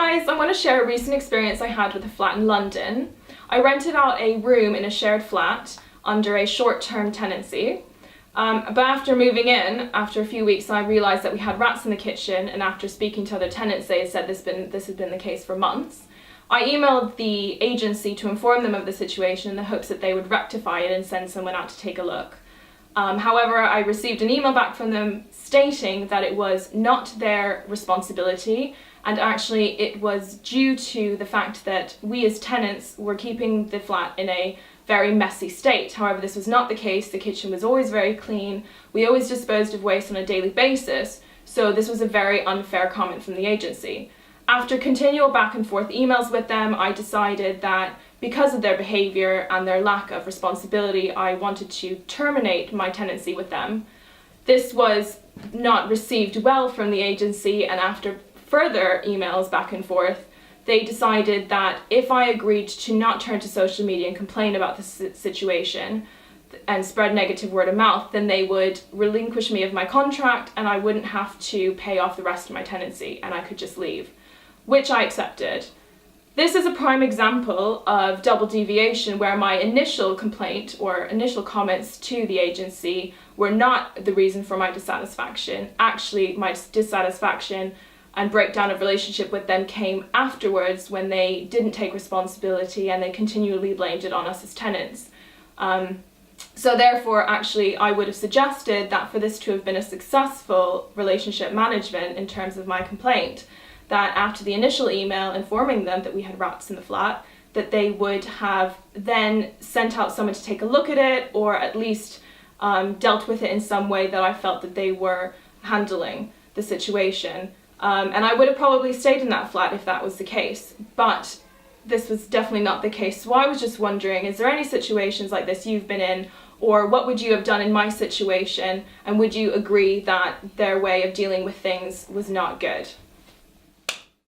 guys, I want to share a recent experience I had with a flat in London. I rented out a room in a shared flat under a short-term tenancy. But after moving in, after a few weeks, I realised that we had rats in the kitchen, and after speaking to other tenants, they had said this had been the case for months. I emailed the agency to inform them of the situation in the hopes that they would rectify it and send someone out to take a look. However, I received an email back from them stating that it was not their responsibility, and actually it was due to the fact that we as tenants were keeping the flat in a very messy state. However, this was not the case. The kitchen was always very clean. We always disposed of waste on a daily basis, so this was a very unfair comment from the agency. After continual back and forth emails with them, I decided that because of their behaviour and their lack of responsibility, I wanted to terminate my tenancy with them. This was not received well from the agency, and after further emails back and forth, they decided that if I agreed to not turn to social media and complain about the situation and spread negative word of mouth, then they would relinquish me of my contract and I wouldn't have to pay off the rest of my tenancy and I could just leave, which I accepted. This is a prime example of double deviation where my initial complaint or initial comments to the agency were not the reason for my dissatisfaction. Actually, my dissatisfaction and breakdown of relationship with them came afterwards when they didn't take responsibility and they continually blamed it on us as tenants. So therefore, actually, I would have suggested that for this to have been a successful relationship management in terms of my complaint, that after the initial email informing them that we had rats in the flat, that they would have then sent out someone to take a look at it, or at least dealt with it in some way that I felt that they were handling the situation. And I would have probably stayed in that flat if that was the case, but this was definitely not the case. So I was just wondering, is there any situations like this you've been in, or what would you have done in my situation, and would you agree that their way of dealing with things was not good?